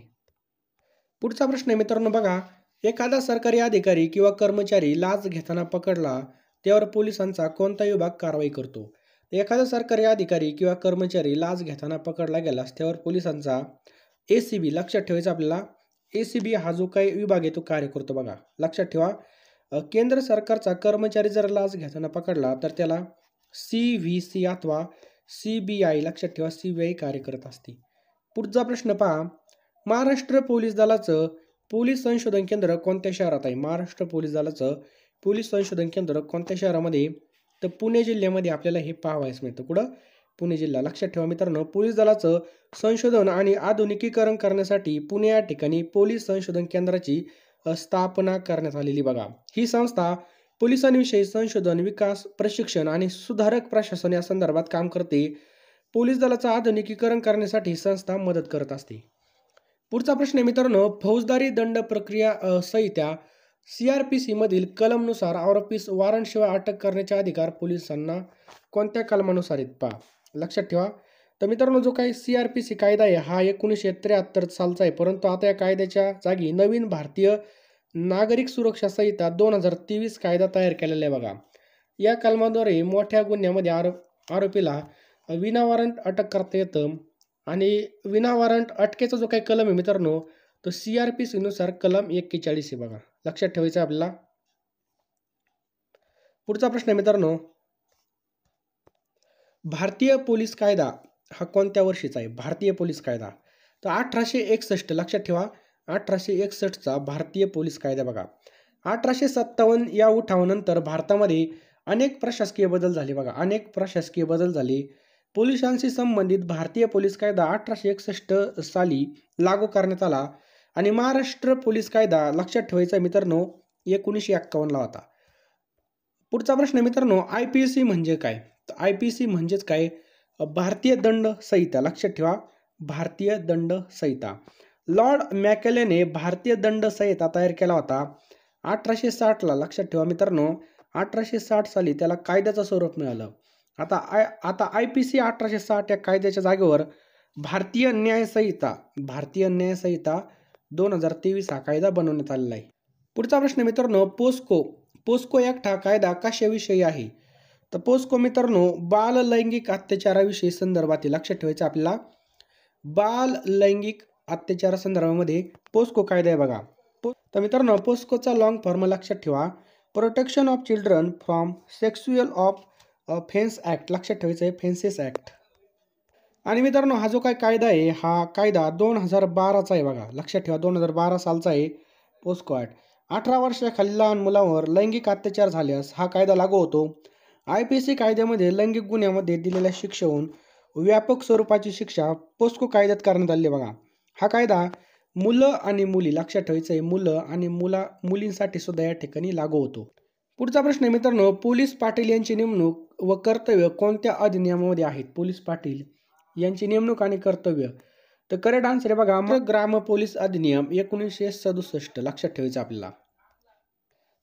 [SPEAKER 1] पुढचा प्रश्न आहे मित्रांनो बघा, एखादा सरकारी अधिकारी किंवा कर्मचारी लाच घेताना पकडला त्यावर पोलिसांचा कोणता विभाग कारवाई करतो? एखादा सरकारी अधिकारी किंवा कर्मचारी लाच घेताना पकडला गेलास त्यावर पोलिसांचा ACB. लक्षात ठेवायचं आपल्याला, ACB हा जो काही विभाग आहे तो कार्य करतो बघा. लक्षात ठेवा. केंद्र सरकारचा कर्मचारी जर लाच घेताना पकडला तर त्याला CVC अथवा CBI. लक्षात ठेवा, CBI कार्य करत असते. पुढचा प्रश्न पहा, महाराष्ट्र पोलीस दलाचं पोलीस संशोधन केंद्र कोणत्या शहरात आहे? महाराष्ट्र पोलीस दलाचं पोलीस संशोधन केंद्र कोणत्या शहरामध्ये? तर पुणे जिल्ह्यामध्ये आपल्याला हे पाहावयास मिळतं. कुठं? पुणे जिल्हा. लक्षात ठेवा मित्रांनो, पोलीस दलाचं संशोधन आणि आधुनिकीकरण करण्यासाठी पुणे या ठिकाणी पोलीस संशोधन केंद्राची स्थापना करण्यात आलेली बघा. ही संस्था पोलिसांविषयी संशोधन, विकास, प्रशिक्षण आणि सुधारक प्रशासन या संदर्भात काम करते. पोलीस दलाचं आधुनिकीकरण करण्यासाठी ही संस्था मदत करत असते. पुढचा प्रश्न आहे मित्रांनो, फौजदारी दंड प्रक्रिया संहिता CRPC मधील कलमनुसार आरोपीस वॉरंटशिवाय अटक करण्याचे अधिकार पोलिसांना कोणत्या कलमानुसार आहेत पहा. लक्षात ठेवा. तर मित्रांनो, जो काही CRPC कायदा आहे हा 1973 सालचा आहे, परंतु आता या कायद्याच्या जागी नवीन भारतीय नागरिक सुरक्षा संहिता 2023 कायदा तयार केलेला आहे बघा. या कलमाद्वारे मोठ्या गुन्ह्यामध्ये आरोपीला विना वॉरंट अटक करता येतं. आणि विना वॉरंट अटकेचा जो काही कलम आहे मित्रांनो तो CRPC नुसार कलम 41 आहे बघा. लक्षात ठेवायचं आपल्याला. पुढचा प्रश्न आहे मित्रांनो, भारतीय पोलीस कायदा हा कोणत्या वर्षीचा आहे? भारतीय पोलीस कायदा तर 1861. लक्षात ठेवा, 1861चा भारतीय पोलीस कायदा बघा. 1857 या उठावानंतर भारतामध्ये अनेक प्रशासकीय बदल झाले बघा. अनेक प्रशासकीय बदल झाले. पोलिसांशी संबंधित भारतीय पोलीस कायदा 1861 साली लागू करण्यात आला. आणि महाराष्ट्र पोलीस कायदा लक्षात ठेवायचा मित्रांनो 1951ला होता. पुढचा प्रश्न मित्रांनो, IPC म्हणजे काय? तर IPC म्हणजेच काय? भारतीय दंड संहिता. लक्षात ठेवा, भारतीय दंड संहिता. लॉर्ड मॅकेलेने भारतीय दंड संहिता तयार केला होता 1860ला. लक्षात ठेवा मित्रांनो, 1860 साली त्याला कायद्याचं स्वरूप मिळालं. आता IPC 1860 या कायद्याच्या जागेवर भारतीय न्याय संहिता 2023 हा कायदा बनवण्यात आलेला आहे. पुढचा प्रश्न मित्रांनो, पोस्को ऍक्ट हा कायदा कशाविषयी आहे? तर पोस्को मित्रांनो बाल लैंगिक अत्याचाराविषयी संदर्भात. लक्षात ठेवायचं आपल्याला, बाल लैंगिक अत्याचारा संदर्भामध्ये पोस्को कायदा आहे बघा. तर मित्रांनो पोस्कोचा लॉंग फॉर्म लक्षात ठेवा, protection of children from sexual offence act. लक्षात ठेवायचं आहे, फेन्सेस ऍक्ट. आणि मित्रांनो हा जो काय कायदा आहे हा कायदा 2012चा आहे बघा. लक्षात ठेवा, 2012 सालचा आहे पोस्को ऍक्ट. 18 वर्षाखालील लहान मुलांवर लैंगिक अत्याचार झाल्यास हा कायदा लागू होतो. IPC कायद्यामध्ये लैंगिक गुन्ह्यामध्ये दिलेल्या शिक्षेहून व्यापक स्वरूपाची शिक्षा पोस्को कायद्यात करण्यात आली बघा. हा कायदा मुलं आणि मुली, लक्षात ठेवायचं आहे, मुलं आणि मुलींसाठी सुद्धा या ठिकाणी लागू होतो. पुढचा प्रश्न आहे मित्रांनो, पोलीस पाटील यांची नेमणूक व कर्तव्य कोणत्या अधिनियमामध्ये आहेत? पोलीस पाटील यांची नेमणूक आणि कर्तव्य, तर करेक्ट आन्सर आहे बघा ग्राम पोलीस अधिनियम 1967. लक्षात ठेवायचं आपल्याला.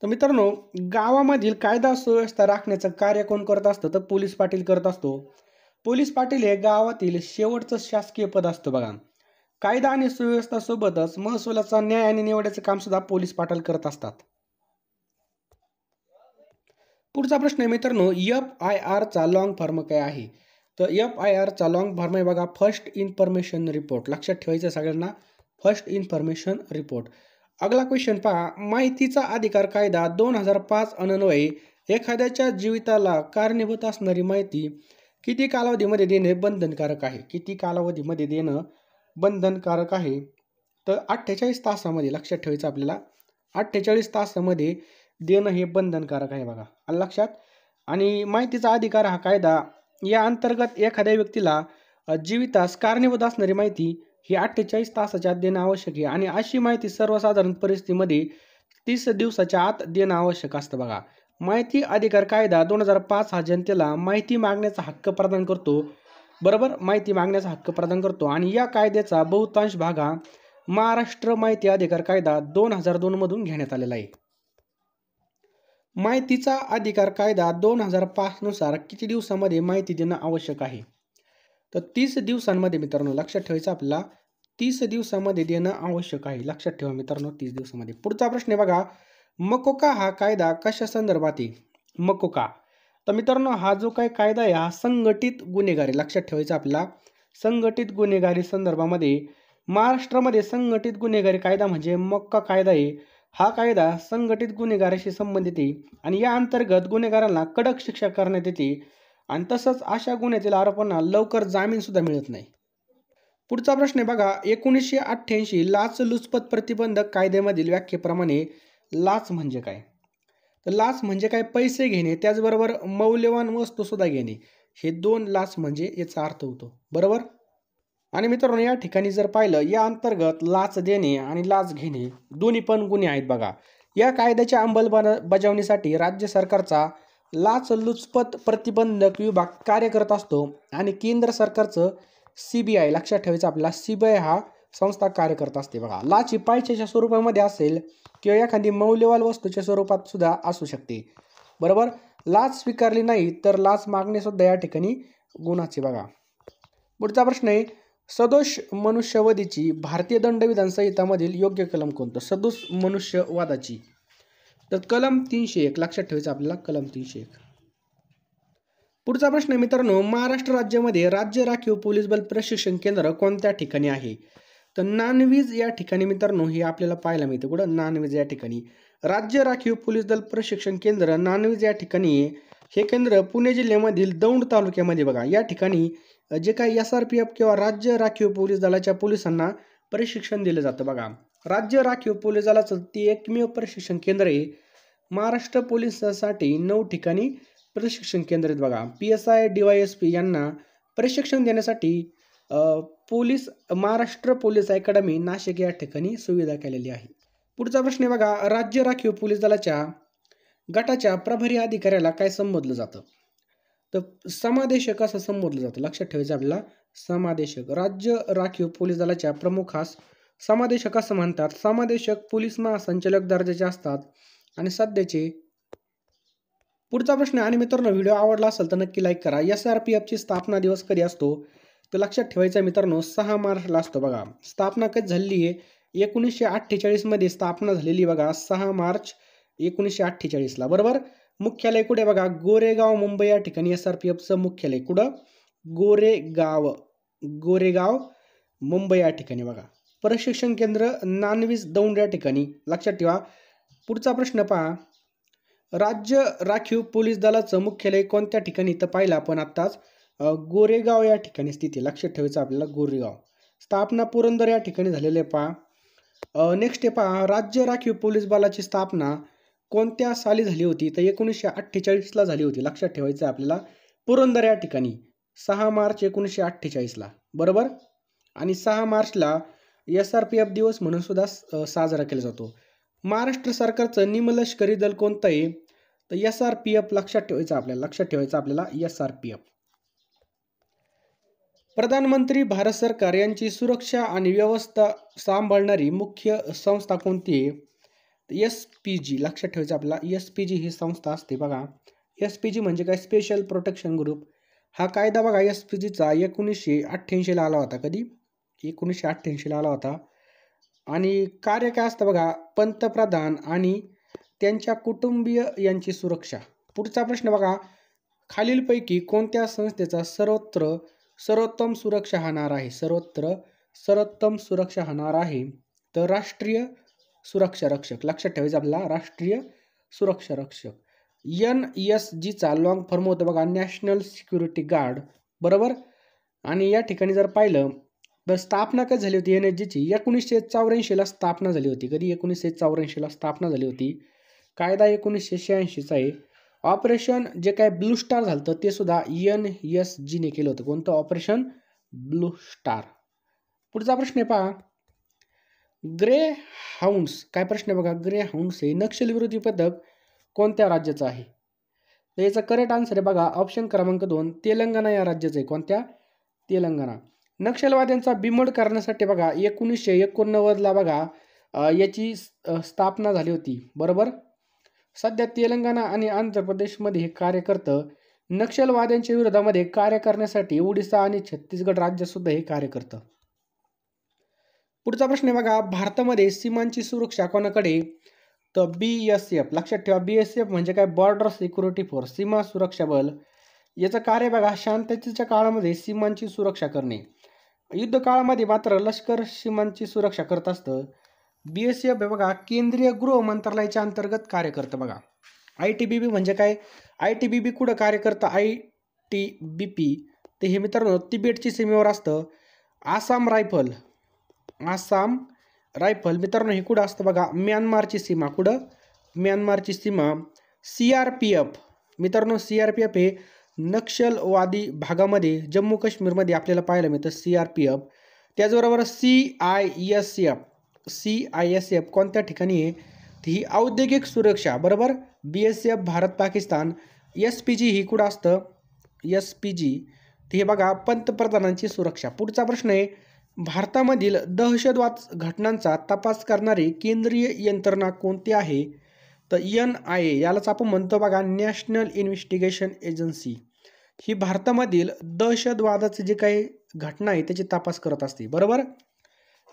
[SPEAKER 1] तर मित्रांनो, गावामधील कायदा सुव्यवस्था राखण्याचं कार्य कोण करत असतं? तर पोलीस पाटील करत असतो. पोलीस पाटील हे गावातील शेवटचं शासकीय पद असतं बघा. कायदा आणि सुव्यवस्था सोबतच महसुलाचा न्याय आणि निवडायचं काम सुद्धा पोलीस पाटील करत असतात. पुढचा प्रश्न आहे मित्रांनो, FIR चा लॉंग फॉर्म काय आहे? तर FIR चा लॉंग फॉर्म आहे बघा फर्स्ट इन्फॉर्मेशन रिपोर्ट. लक्षात ठेवायचं सगळ्यांना, फर्स्ट इन्फॉर्मेशन रिपोर्ट. अगला क्वेश्चन पहा, माहितीचा अधिकार कायदा 2005 अन्वये एखाद्याच्या जीविताला कारणीभूत असणारी माहिती किती कालावधीमध्ये देणे बंधनकारक आहे? किती कालावधीमध्ये देणं बंधनकारक आहे? तर 48 तासामध्ये. लक्षात ठेवायचं आपल्याला, 48 तासामध्ये देणं हे बंधनकारक आहे बघा, आलं लक्षात. आणि माहितीचा अधिकार हा कायदा या अंतर्गत एखाद्या व्यक्तीला जीवितास कारणीभूत असणारी माहिती ही 48 तासाच्या आत देणं आवश्यक आहे. आणि अशी माहिती सर्वसाधारण परिस्थितीमध्ये 30 दिवसाच्या आत देणं आवश्यक असतं बघा. माहिती अधिकार कायदा 2005 हा जनतेला माहिती मागण्याचा हक्क प्रदान करतो. बरोबर, माहिती मागण्याचा हक्क प्रदान करतो. आणि या कायद्याचा बहुतांश भाग हा महाराष्ट्र माहिती अधिकार कायदा 2002 मधून घेण्यात आलेला आहे. माहितीचा अधिकार कायदा 2005 नुसार किती दिवसामध्ये माहिती देणं आवश्यक आहे? तर 30 दिवसांमध्ये मित्रांनो. लक्षात ठेवायचं आपल्याला, 30 दिवसामध्ये देणं आवश्यक आहे. लक्षात ठेवा मित्रांनो, 30 दिवसामध्ये. पुढचा प्रश्न आहे बघा, मकोका हा कायदा कशा संदर्भात आहे? मकोका, तर मित्रांनो हा जो काही कायदा आहे हा संघटित गुन्हेगारी, लक्षात ठेवायचं आपल्याला, संघटित गुन्हेगारी संदर्भामध्ये महाराष्ट्रामध्ये संघटित गुन्हेगारी कायदा म्हणजे मक्का कायदा आहे. हा कायदा संघटित गुन्हेगाराशी संबंधित आहे आणि या अंतर्गत गुन्हेगारांना कडक शिक्षा करण्यात येते आणि तसंच अशा गुन्ह्यातील आरोपांना लवकर जामीन सुद्धा मिळत नाही. पुढचा प्रश्न आहे बघा, 1988 लाचलुचपत प्रतिबंधक कायद्यामधील व्याख्येप्रमाणे लाच म्हणजे काय? तर लाच म्हणजे काय? पैसे घेणे, त्याचबरोबर मौल्यवान वस्तू सुद्धा घेणे, हे दोन लाच म्हणजे याचा अर्थ होतो. बरोबर. आणि मित्रांनो या ठिकाणी जर पाहिलं, या अंतर्गत लाच देणे आणि लाच घेणे दोन्ही पण गुन्हे आहेत बघा. या कायद्याच्या अंमलबजावणीसाठी राज्य सरकारचा लाचलुचपत प्रतिबंधक विभाग कार्य करत असतो आणि केंद्र सरकारचं CBI, लक्षात ठेवायचं आपल्याला, CBI हा संस्था कार्य करत असते बघा. लाच ही पैशाच्या स्वरूपामध्ये असेल किंवा एखादी मौल्यवान वस्तूच्या स्वरूपात सुद्धा असू शकते. बरोबर. लाच स्वीकारली नाही तर लाच मागणे सुद्धा या ठिकाणी गुन्हाचे बघा. पुढचा प्रश्न आहे, सदोष मनुष्यवधीची भारतीय दंडविधान संहितामधील योग्य कलम कोणतं? सदोष मनुष्यवादाची, तर कलम 301. लक्षात ठेवायचं आपल्याला, कलम 301. पुढचा प्रश्न आहे मित्रांनो, महाराष्ट्र राज्यामध्ये राज्य राखीव पोलीस बल प्रशिक्षण केंद्र कोणत्या ठिकाणी आहे? तर नानवीज या ठिकाणी मित्रांनो हे आपल्याला पाहायला मिळतं. कुठं? नानवीज या ठिकाणी. राज्य राखीव पोलीस दल प्रशिक्षण केंद्र नानवीज या ठिकाणी हे केंद्र पुणे जिल्ह्यामधील दौंड तालुक्यामध्ये बघा. या ठिकाणी जे काही SRPF किंवा राज्य राखीव पोलीस दलाच्या पोलिसांना प्रशिक्षण दिलं जातं बघा. राज्य राखीव पोलीस दलाचं ते एकमेव प्रशिक्षण केंद्र आहे. महाराष्ट्र पोलिसांसाठी 9 ठिकाणी प्रशिक्षण केंद्र आहेत बघा. PSI DYSP यांना प्रशिक्षण देण्यासाठी महाराष्ट्र पोलीस अकॅडमी नाशिक या ठिकाणी सुविधा केलेली आहे. पुढचा प्रश्न आहे बघा, राज्य राखीव पोलीस दलाच्या गटाच्या प्रभारी अधिकाऱ्याला काय संबोधलं जातं? तर समादेशक असं संबोधलं जातं. लक्षात ठेवायचं आपल्याला, समादेशक. राज्य राखीव पोलीस दलाच्या प्रमुखास समादेशक असं म्हणतात. समादेशक पोलीस महासंचालक दर्जाचे असतात आणि सध्याचे. पुढचा प्रश्न आहे, आणि मित्रांनो व्हिडिओ आवडला असेल तर नक्की लाईक करा. SRPF ची स्थापना दिवस कधी असतो? तर लक्षात ठेवायचं आहे मित्रांनो, 6 मार्चला असतो बघा. स्थापना कधी झालेली आहे? 1948 मध्ये स्थापना झालेली बघा, 6 मार्च 1948ला. बरोबर. मुख्यालय कुठे बघा? गोरेगाव, मुंबई या ठिकाणी SRPFचं मुख्यालय. कुठं? गोरेगाव मुंबई या ठिकाणी बघा. प्रशिक्षण केंद्र नानवीज दौंड या ठिकाणी. लक्षात ठेवा. पुढचा प्रश्न पहा, राज्य राखीव पोलीस दलाचं मुख्यालय कोणत्या ठिकाणी? तर पाहिलं आपण आत्ताच, गोरेगाव या ठिकाणी स्थिती. लक्षात ठेवायचं आपल्याला, गोरेगाव. स्थापना पुरंदर या ठिकाणी झालेले पहा. नेक्स्ट आहे पहा, राज्य राखीव पोलीस बलाची स्थापना कोणत्या साली झाली होती? तर 1948ला झाली होती. लक्षात ठेवायचं आहे आपल्याला. पुरंदर या ठिकाणी 6 मार्च 1948ला, बरोबर. आणि 6 मार्चला SRPF दिवस म्हणून सुद्धा साजरा केला जातो. महाराष्ट्र सरकारचं निमलष्करी दल कोणतं आहे? तर SRPF लक्षात ठेवायचं आपल्याला. SRPF. प्रधानमंत्री भारत सरकार यांची सुरक्षा आणि व्यवस्था सांभाळणारी मुख्य संस्था कोणती आहे? SPG लक्षात ठेवायचं आपल्याला. SPG ही संस्था असते बघा. SPG म्हणजे काय? Special protection group. हा कायदा बघा SPGचा 1988ला आला होता. कधी? 1988ला आला होता. आणि कार्य काय असतं बघा, पंतप्रधान आणि त्यांच्या कुटुंबीय यांची सुरक्षा. पुढचा प्रश्न बघा, खालीलपैकी कोणत्या संस्थेचा सर्वोत्तम सुरक्षा हा नारा आहे? सर्वोत्तम सुरक्षा हा नारा आहे तर राष्ट्रीय सुरक्षा रक्षक. लक्षात ठेवायचं आपल्याला. राष्ट्रीय सुरक्षा रक्षक. NSGचा लॉंग फॉर्म होतं बघा, नॅशनल सिक्युरिटी गार्ड, बरोबर. आणि या ठिकाणी जर पाहिलं तर स्थापना कधी झाली होती NSGची? 1984ला स्थापना झाली होती. कधी? 1984ला स्थापना झाली होती. कायदा 1986चा आहे. ऑपरेशन जे काय ब्लू स्टार झालं ते सुद्धा NSGने केलं होतं. कोणतं? Operation blue star. पुढचा प्रश्न आहे पहा, ग्रे हाऊंड्स. काय प्रश्न आहे बघा, ग्रे हाऊंड्स हे नक्षलविरोधी पथक कोणत्या राज्याचं आहे? तर याचा करेक्ट आन्सर आहे बघा ऑप्शन क्रमांक 2, तेलंगणा या राज्याचं आहे. कोणत्या? तेलंगणा. नक्षलवाद्यांचा बिमोड करण्यासाठी बघा 1989ला बघा याची स्थापना झाली होती, बरोबर. सध्या तेलंगणा आणि आंध्र प्रदेशमध्ये हे कार्य करतं. नक्षलवाद्यांच्या विरोधामध्ये कार्य करण्यासाठी ओडिसा आणि छत्तीसगड राज्य सुद्धा हे कार्य करतं. पुढचा प्रश्न आहे बघा, भारतामध्ये सीमांची सुरक्षा कोणाकडे? तर BSF. लक्षात ठेवा, BSF म्हणजे काय? बॉर्डर सिक्युरिटी फोर्स, सीमा सुरक्षा बल. याचं कार्य बघा शांततेच्या काळामध्ये सीमांची सुरक्षा करणे. युद्ध काळामध्ये मात्र लष्कर सीमांची सुरक्षा करत असतं. BSF हे बघा केंद्रीय गृह मंत्रालयाच्या अंतर्गत कार्य करतं बघा. ITBP म्हणजे काय? ITBP कुठं कार्य करतं? ITBP ते हे मित्रांनो तिबेटची सीमेवर असतं. आसाम रायफल मित्रांनो हे कुठं असतं बघा? म्यानमारची सीमा. कुठं? म्यानमारची सीमा. CRPF मित्रांनो, CRPF हे नक्षलवादी भागामध्ये जम्मू काश्मीरमध्ये आपल्याला पाहायला मिळतं CRPF. त्याचबरोबर CISF कोणत्या ठिकाणी आहे? ही औद्योगिक सुरक्षा, बरोबर. BSF भारत पाकिस्तान. SPG ही कुठं असतं? SPG हे बघा पंतप्रधानांची सुरक्षा. पुढचा प्रश्न आहे, भारतामधील दहशतवाद घटनांचा तपास करणारी केंद्रीय यंत्रणा कोणती आहे? तर NIA. यालाच आपण म्हणतो बघा नॅशनल इन्व्हेस्टिगेशन एजन्सी. ही भारतामधील दहशतवादाचे जे काही घटना आहे त्याची तपास करत असते, बरोबर.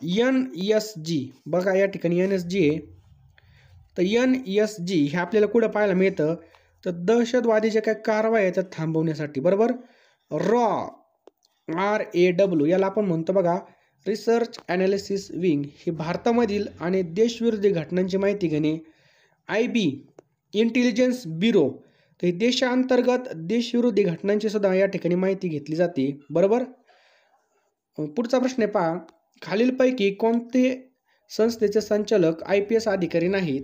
[SPEAKER 1] NSG बघा या ठिकाणी NSG आहे. तर NSG हे आपल्याला कुठं पाहायला मिळतं? तर दहशतवादी जे काही कारवाई आहे त्या थांबवण्यासाठी, बरोबर. RAW याला आपण म्हणतो बघा रिसर्च ॲनालिसिस विंग. ही भारतामधील आणि देशविरोधी घटनांची माहिती घेणे. IB intelligence bureau. तर ही देशांतर्गत देशविरोधी घटनांची सुद्धा या ठिकाणी माहिती घेतली जाते, बरोबर. पुढचा प्रश्न आहे पहा, खालीलपैकी कोणते संस्थेचे संचालक IPS अधिकारी नाहीत?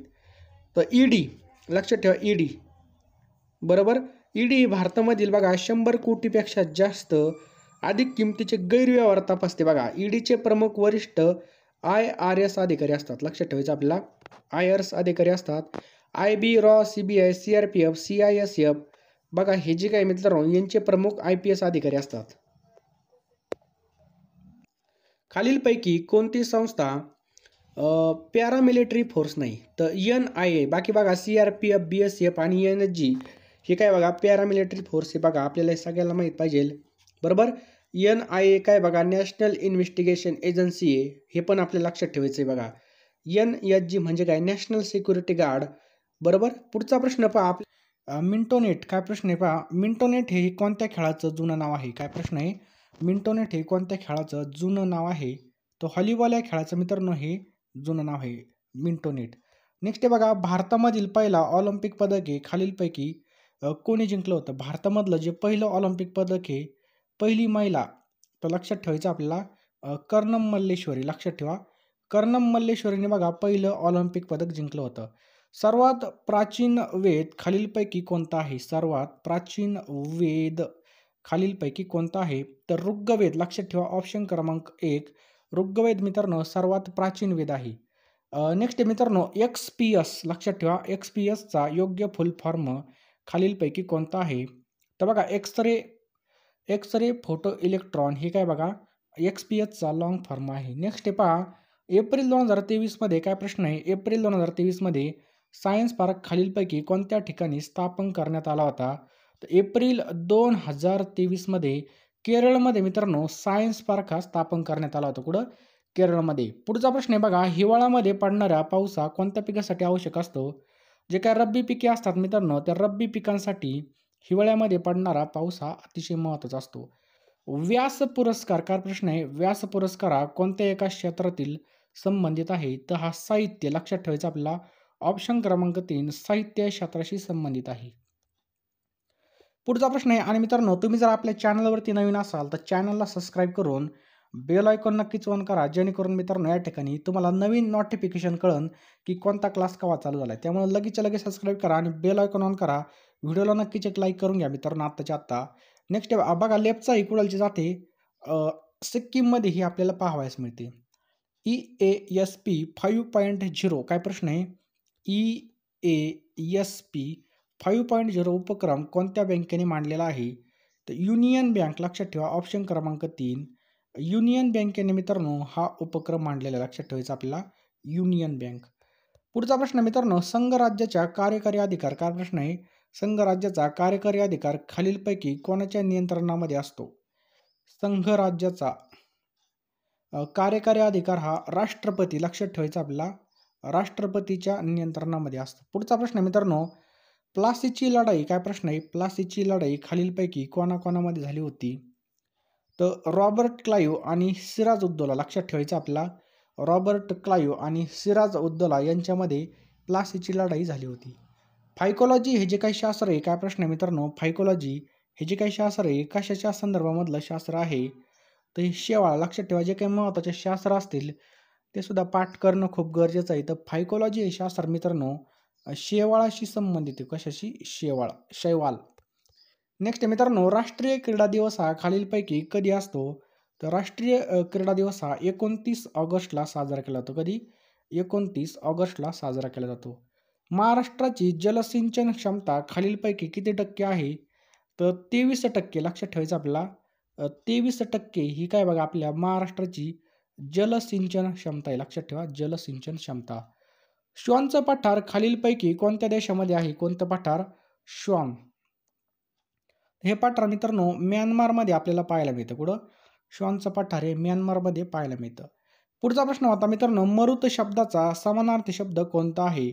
[SPEAKER 1] तर ED. लक्षात ठेवा ED, बरोबर. ED ही भारतामधील बघा 100 कोटीपेक्षा जास्त अधिक किमतीचे गैरव्यवहार तपासते बघा. EDचे प्रमुख वरिष्ठ IRS अधिकारी असतात. लक्षात ठेवायचं आपल्याला. IRS अधिकारी असतात. IB, RAW, CBI, CRPF, CISF बघा हे जे काही मित्रांनो यांचे प्रमुख IPS अधिकारी असतात. खालीलपैकी कोणती संस्था पॅरामिलिटरी फोर्स नाही? तर NIA. बाकी बघा CRPF, BSF आणि NSG हे काय बघा पॅरामिलिटरी फोर्स हे बघा आपल्याला हे सगळ्याला माहीत पाहिजे, बरोबर. NIA काय बघा नॅशनल इन्व्हेस्टिगेशन एजन्सी आहे, हे पण आपल्याला लक्षात ठेवायचं आहे बघा. NSG म्हणजे काय? नॅशनल सिक्युरिटी गार्ड, बरोबर. पुढचा प्रश्न पहा, मिंटोनेट. काय प्रश्न आहे पहा, मिंटोनेट हे कोणत्या खेळाचं जुनं नाव आहे? काय प्रश्न आहे? मिंटोनेट हे कोणत्या खेळाचं जुनं नाव आहे? तो हॉलीबॉल या खेळाचं मित्रांनो हे जुनं नाव आहे मिंटोनेट. नेक्स्ट आहे बघा, भारतामधील पहिला ऑलिम्पिक पदक आहे खालीलपैकी कोणी जिंकलं होतं? भारतामधलं जे पहिलं ऑलिम्पिक पदक आहे, पहिली महिला, तर लक्षात ठेवायचं आपल्याला कर्णम मल्लेश्वरी. लक्षात ठेवा कर्णम मल्लेश्वरीने बघा पहिलं ऑलिम्पिक पदक जिंकलं होतं. सर्वात प्राचीन वेद खालीलपैकी कोणता आहे? सर्वात प्राचीन वेद खालीलपैकी कोणता आहे? तर ऋग्वेद. लक्षात ठेवा ऑप्शन क्रमांक 1 ऋग्वेद मित्रांनो सर्वात प्राचीन वेद आहे. नेक्स्ट मित्रांनो एक्सपीएस. लक्षात ठेवा एक्सपीएसचा योग्य फुल फॉर्म खालीलपैकी कोणता आहे? तर बघा एक्स रे फोटो इलेक्ट्रॉन हे काय बघा एक्सपीएसचा लॉंग फॉर्म आहे. नेक्स्ट पहा एप्रिल 2023 मध्ये काय प्रश्न आहे? एप्रिल 2023 मध्ये सायन्स पार्क खालीलपैकी कोणत्या ठिकाणी स्थापन करण्यात आला होता? तर एप्रिल 2023 मध्ये केरळमध्ये मित्रांनो सायन्स पार्क हा स्थापन करण्यात आला होता. कुठं? केरळमध्ये. पुढचा प्रश्न आहे बघा हिवाळ्यामध्ये पडणारा पाऊस हा कोणत्या पिकासाठी आवश्यक असतो? जे काय रब्बी पिके असतात मित्रांनो त्या रब्बी पिकांसाठी हिवाळ्यामध्ये पडणारा पाऊस हा अतिशय महत्त्वाचा असतो. व्यास पुरस्कार काय प्रश्न आहे? व्यास पुरस्कार हा कोणत्या एका क्षेत्रातील संबंधित आहे? तर हा साहित्य. लक्षात ठेवायचा आपल्याला ऑप्शन क्रमांक 3 साहित्य क्षेत्राशी संबंधित आहे. पुढचा प्रश्न आहे आणि मित्रांनो तुम्ही जर आपल्या चॅनलवरती नवीन असाल तर चॅनलला सबस्क्राईब करून बेल आयकॉन नक्कीच ऑन करा, जेणेकरून मित्रांनो या ठिकाणी तुम्हाला नवीन नोटिफिकेशन कळन की कोणता क्लास केव्हा चालू झाला आहे. त्यामुळे लगेच सबस्क्राईब करा आणि बेल आयकॉन ऑन करा. व्हिडिओला नक्कीच एक लाईक करून घ्या मित्रांनो आत्ताच्या आत्ता. नेक्स्ट बघा लेफ्टचा इक्वलची जाते सिक्कीममध्ये ही आपल्याला पाहावयास मिळते. EASP 5.0 काय प्रश्न आहे? EASP 5.0 उपक्रम कोणत्या बँकेने मांडलेला आहे? तर युनियन बँक. लक्षात ठेवा ऑप्शन क्रमांक 3 युनियन बँकेने मित्रांनो हा उपक्रम मांडलेला. लक्षात ठेवायचा आपल्याला युनियन बँक. पुढचा प्रश्न मित्रांनो संघराज्याच्या कार्यकारी अधिकार काय प्रश्न आहे? संघराज्याचा कार्यकारी अधिकार खालीलपैकी कोणाच्या नियंत्रणामध्ये असतो? संघराज्याचा कार्यकारी अधिकार हा राष्ट्रपती. लक्षात ठेवायचा आपल्याला राष्ट्रपतीच्या नियंत्रणामध्ये असतो. पुढचा प्रश्न मित्रांनो प्लासीची लढाई काय प्रश्न आहे? प्लासीची लढाई खालीलपैकी कोणाकोणामध्ये झाली होती? तर रॉबर्ट क्लाइव्ह आणि सिराज उद्दौला. लक्षात ठेवायचं आपल्याला रॉबर्ट क्लाइव्ह आणि सिराज उद्दौला यांच्यामध्ये प्लासीची लढाई झाली होती. फायकोलॉजी हे जे काही शास्त्र आहे काय प्रश्न आहे मित्रांनो? फायकोलॉजी हे जे काही शास्त्र आहे कशाच्या संदर्भामधलं शास्त्र आहे? तर हे शेवाळ. लक्षात ठेवा जे काही महत्त्वाचे शास्त्र असतील ते सुद्धा पाठ करणं खूप गरजेचं आहे. तर फायकोलॉजी हे शास्त्र मित्रांनो शेवाळाशी संबंधित आहे. कशाशी? शैवाल. नेक्स्ट मित्रांनो राष्ट्रीय क्रीडा दिवस हा खालीलपैकी कधी असतो? तर राष्ट्रीय क्रीडा दिवस हा 29 ऑगस्टला साजरा केला जातो. कधी? 29 ऑगस्टला साजरा केला जातो. महाराष्ट्राची जलसिंचन क्षमता खालीलपैकी किती टक्के आहे? तर 23%. लक्षात ठेवायचं आपल्याला 23% ही काय बघा आपल्या महाराष्ट्राची जलसिंचन क्षमता आहे. लक्षात ठेवा जलसिंचन क्षमता. श्वानचं पठार खालीलपैकी कोणत्या देशामध्ये आहे? कोणतं पठार? श्वान. हे पठार मित्रांनो म्यानमारमध्ये आपल्याला पाहायला मिळतं. कुठं? श्वानचं पठार हे म्यानमारमध्ये पाहायला मिळतं. पुढचा प्रश्न होता मित्रांनो मरुत शब्दाचा समानार्थी शब्द कोणता आहे?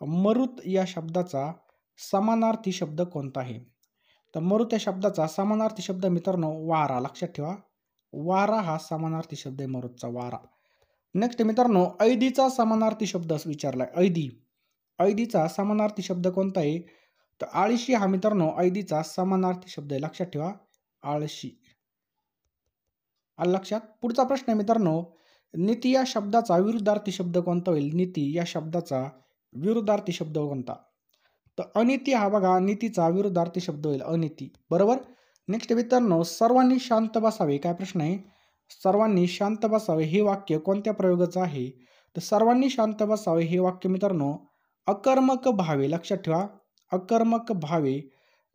[SPEAKER 1] मरुत या शब्दाचा समानार्थी शब्द कोणता आहे? तर मरुत या शब्दाचा समानार्थी शब्द मित्रांनो वारा. लक्षात ठेवा वारा हा समानार्थी शब्द आहे मरुतचा वारा. नेक्स्ट मित्रांनो ऐदीचा समानार्थी शब्द विचारलाय. ऐदीचा समानार्थी शब्द कोणता आहे? तर आळशी हा मित्रांनो ऐदीचा समानार्थी शब्द आहे. लक्षात ठेवा आळशी. आलं लक्षात. पुढचा प्रश्न आहे मित्रांनो नीती या शब्दाचा विरुद्धार्थी शब्द कोणता होईल? नीती या शब्दाचा विरुद्धार्थी शब्द कोणता? तर अनिती हा बघा नीतीचा विरुद्धार्थी शब्द होईल अनिती. बरोबर. नेक्स्ट मित्रांनो सर्वांनी शांत बसावे काय प्रश्न आहे? सर्वांनी शांत बसावे हे वाक्य कोणत्या प्रयोगाचं आहे? तर सर्वांनी शांत बसावे हे वाक्य मित्रांनो अकर्मक भावे. लक्षात ठेवा अकर्मक भावे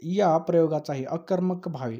[SPEAKER 1] या प्रयोगाचा आहे. अकर्मक भावे.